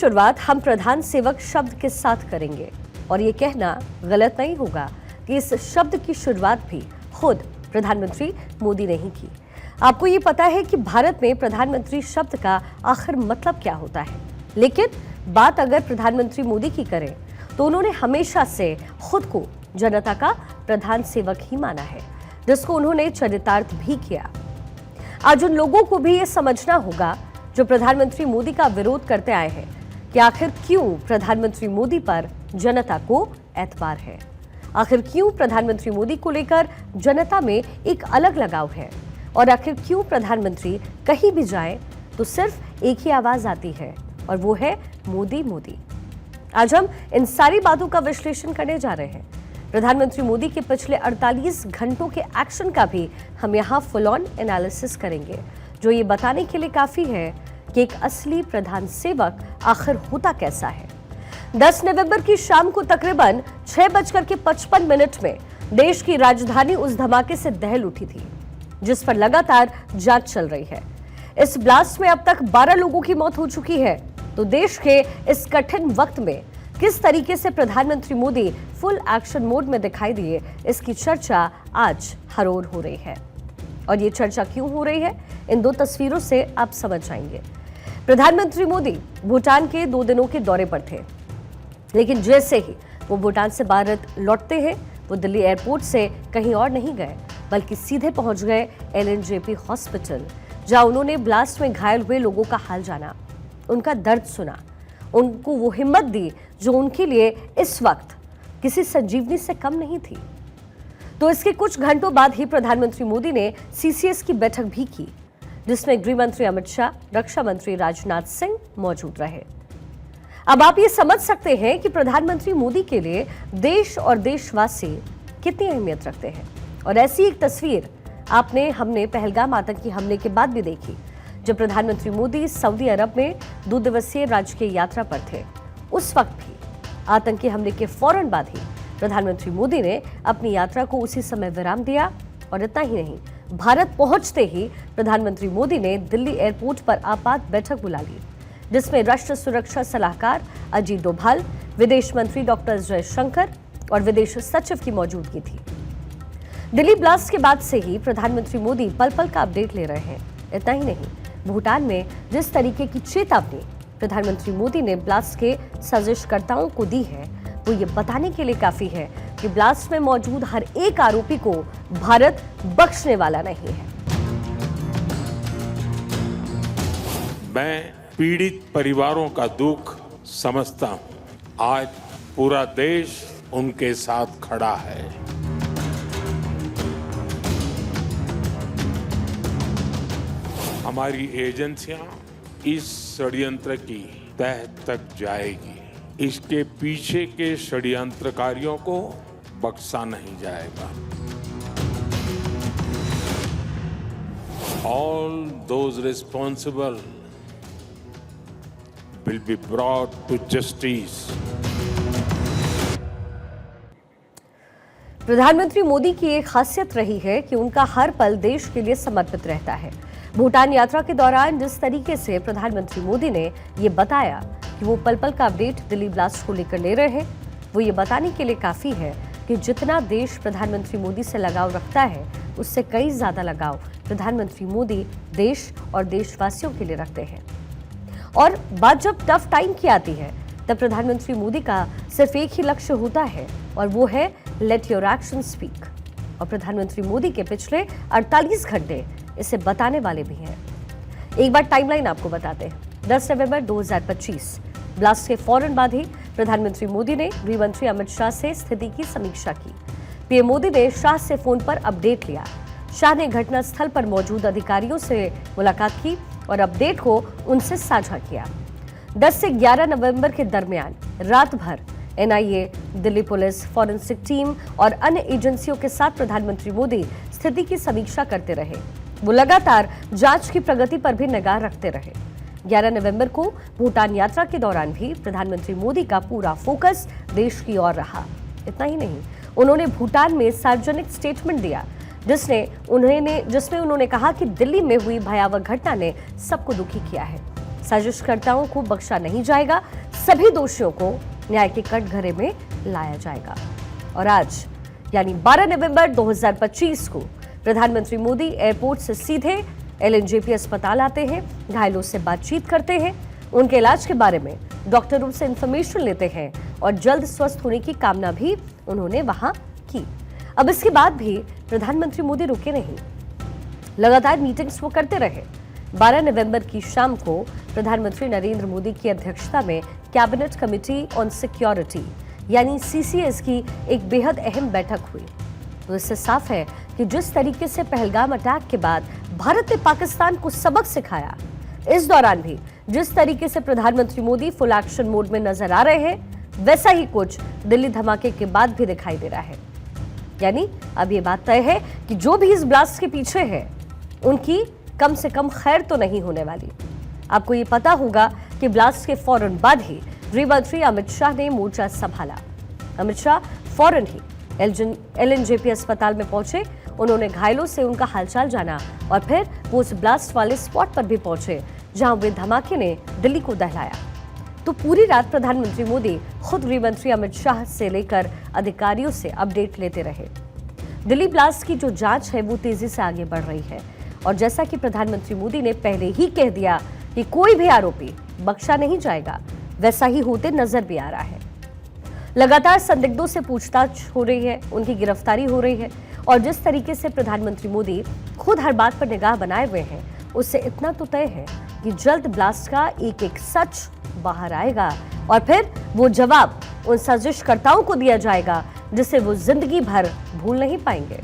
शुरुआत हम प्रधान सेवक शब्द के साथ करेंगे और ये कहना गलत नहीं होगा कि इस शब्द की शुरुआत भी खुद प्रधानमंत्री मोदी ने ही की। आपको ये पता है कि भारत में प्रधानमंत्री शब्द का आखिर मतलब क्या होता है, लेकिन बात अगर प्रधानमंत्री मोदी की करें तो उन्होंने हमेशा से खुद को जनता का प्रधान सेवक ही माना है, जिसको उन्होंने चरितार्थ भी किया। आज उन लोगों को भी ये समझना होगा जो प्रधानमंत्री मोदी का विरोध करते आए हैं कि आखिर क्यों प्रधानमंत्री मोदी पर जनता को एतबार है, आखिर क्यों प्रधानमंत्री मोदी को लेकर जनता में एक अलग लगाव है और आखिर क्यों प्रधानमंत्री कहीं भी जाए तो सिर्फ एक ही आवाज आती है और वो है मोदी मोदी। आज हम इन सारी बातों का विश्लेषण करने जा रहे हैं। प्रधानमंत्री मोदी के पिछले 48 घंटों के एक्शन का भी हम यहाँ फुल ऑन एनालिसिस करेंगे, जो ये बताने के लिए काफी है कि एक असली प्रधान सेवक आखिर होता कैसा है। 10 नवंबर की शाम को तकरीबन 6:55 में देश की राजधानी उस धमाके से दहल उठी थी जिस पर लगातार जांच चल रही है। इस ब्लास्ट में अब तक 12 लोगों की मौत हो चुकी है। तो देश के इस कठिन वक्त में किस तरीके से प्रधानमंत्री मोदी फुल एक्शन मोड में दिखाई दिए, इसकी चर्चा आज हर ओर हो रही है। और ये चर्चा क्यों हो रही है, इन दो तस्वीरों से आप समझ जाएंगे। प्रधानमंत्री मोदी भूटान के 2 दिनों के दौरे पर थे, लेकिन जैसे ही वो भूटान से भारत लौटते हैं वो दिल्ली एयरपोर्ट से कहीं और नहीं गए बल्कि सीधे पहुंच गए LNJP हॉस्पिटल, जहां उन्होंने ब्लास्ट में घायल हुए लोगों का हाल जाना, उनका दर्द सुना, उनको वो हिम्मत दी जो उनके लिए इस वक्त किसी संजीवनी से कम नहीं थी। तो इसके कुछ घंटों बाद ही प्रधानमंत्री मोदी ने CCS की बैठक भी की, जिसमें गृह मंत्री अमित शाह, रक्षा मंत्री राजनाथ सिंह मौजूद रहे। अब आप ये समझ सकते हैं कि प्रधानमंत्री मोदी के लिए देश और देशवासी कितनी अहमियत रखते हैं। और ऐसी एक तस्वीर हमने पहलगाम आतंकी हमले के बाद भी देखी, जब प्रधानमंत्री मोदी सऊदी अरब में 2 दिवसीय राजकीय यात्रा पर थे। उस वक्त भी आतंकी हमले के फौरन बाद ही प्रधानमंत्री मोदी ने अपनी यात्रा को उसी समय विराम दिया। और इतना ही नहीं, भारत पहुंचते ही प्रधानमंत्री मोदी ने दिल्ली एयरपोर्ट पर आपात बैठक बुला ली, जिसमें राष्ट्रीय सुरक्षा सलाहकार अजीत डोभाल, विदेश मंत्री डॉक्टर जयशंकर और विदेश सचिव की मौजूदगी थी। दिल्ली ब्लास्ट के बाद से ही प्रधानमंत्री मोदी पल पल का अपडेट ले रहे हैं। इतना ही नहीं, भूटान में जिस तरीके की चेतावनी प्रधानमंत्री मोदी ने ब्लास्ट के साजिशकर्ताओं को दी है, वो ये बताने के लिए काफी है कि ब्लास्ट में मौजूद हर एक आरोपी को भारत बख्शने वाला नहीं है। मैं पीड़ित परिवारों का दुख समझता हूं। आज पूरा देश उनके साथ खड़ा है। हमारी एजेंसियां इस षड्यंत्र की तह तक जाएगी। इसके पीछे के षड्यंत्रकारियों को बख्शा नहीं जाएगा। All those responsible will be brought to justice. प्रधानमंत्री मोदी की एक खासियत रही है कि उनका हर पल देश के लिए समर्पित रहता है। भूटान यात्रा के दौरान जिस तरीके से प्रधानमंत्री मोदी ने ये बताया कि वो पल पल का अपडेट दिल्ली ब्लास्ट को लेकर ले रहे हैं, वो ये बताने के लिए काफी है कि जितना देश प्रधानमंत्री मोदी से लगाव रखता है, उससे कई ज्यादा लगाव प्रधानमंत्री मोदी देश और देशवासियों के लिए रखते हैं। और बात जब टफ टाइम की आती है, तब प्रधानमंत्री मोदी का सिर्फ एक ही लक्ष्य होता है और वो है लेट योर एक्शन स्पीक। और प्रधानमंत्री मोदी के पिछले 48 घंटे इसे बताने वाले भी हैं। एक बार टाइमलाइन आपको बताते हैं। 10 नवंबर 2025 ब्लास्ट के फौरन बाद ही प्रधानमंत्री मोदी ने गृह मंत्री अमित शाह से स्थिति की समीक्षा की। पीएम मोदी ने शाह से फोन पर अपडेट लिया। शाह ने घटनास्थल पर मौजूद अधिकारियों से मुलाकात की और अपडेट को उनसे साझा किया। 10 से 11 नवंबर के दरमियान रात भर NIA, Delhi police, forensic team और अन्य एजेंसियों के साथ प्रधानमंत्री मोदी स्थिति की समीक्षा करते रहे। वो लगातार जांच की प्रगति पर भी निगाह रखते रहे। 11 नवंबर को भूटान यात्रा के दौरान भी प्रधानमंत्री मोदी का पूरा फोकस देश की ओर रहा। इतना ही नहीं, उन्होंने भूटान में सार्वजनिक स्टेटमेंट दिया जिसमें उन्होंने कहा कि दिल्ली में हुई भयावह घटना ने सबको दुखी किया है। साजिशकर्ताओं को बख्शा नहीं जाएगा, सभी दोषियों को न्याय के कटघरे में लाया जाएगा। और आज यानी 12 नवंबर 2025 को प्रधानमंत्री मोदी एयरपोर्ट से सीधे एलएनजेपी अस्पताल आते हैं, घायलों से बातचीत करते हैं, उनके इलाज के बारे में डॉक्टरों से इंफॉर्मेशन लेते हैं और जल्द स्वस्थ होने की कामना भी उन्होंने वहां की। अब इसके बाद भी प्रधानमंत्री मोदी रुके नहीं, लगातार मीटिंग्स वो करते रहे। 12 नवंबर की शाम को प्रधानमंत्री नरेंद्र मोदी की अध्यक्षता में कैबिनेट कमेटी ऑन सिक्योरिटी यानी सीसीएस की एक बेहद अहम बैठक हुई। तो इससे साफ है कि जिस तरीके से पहलगाम अटैक के बाद भारत ने पाकिस्तान को सबक सिखाया, इस दौरान भी जिस तरीके से प्रधानमंत्री मोदी फुल एक्शन मोड में नजर आ रहे हैं, वैसा ही कुछ दिल्ली धमाके के बाद भी दिखाई दे रहा है। यानी अब ये बात तय है कि जो भी इस ब्लास्ट के पीछे है, उनकी कम से कम खैर तो नहीं होने वाली। आपको ये पता होगा कि ब्लास्ट के फौरन बाद ही गृह मंत्री अमित शाह ने मोर्चा संभाला। अमित शाह फौरन ही एलएनजेपी अस्पताल में पहुंचे, उन्होंने घायलों से उनका हालचाल जाना और फिर वो उस ब्लास्ट वाले स्पॉट पर भी पहुंचे जहां वे धमाके ने दिल्ली को दहलाया। तो पूरी रात प्रधानमंत्री मोदी खुद गृह मंत्री अमित शाह से लेकर अधिकारियों से अपडेट लेते रहे। दिल्ली ब्लास्ट की जो जांच है वो तेजी से आगे बढ़ रही है और जैसा कि प्रधानमंत्री मोदी ने पहले ही कह दिया कि कोई भी आरोपी बख्शा नहीं जाएगा, वैसा ही होते नजर भी आ रहा है। लगातार संदिग्धों से पूछताछ हो रही है, उनकी गिरफ्तारी हो रही है और जिस तरीके से प्रधानमंत्री मोदी खुद हर बात पर निगाह बनाए हुए हैं, उससे इतना तो तय है कि जल्द ब्लास्ट का एक एक सच बाहर आएगा और फिर वो जवाब उन साजिशकर्ताओं को दिया जाएगा जिसे वो जिंदगी भर भूल नहीं पाएंगे।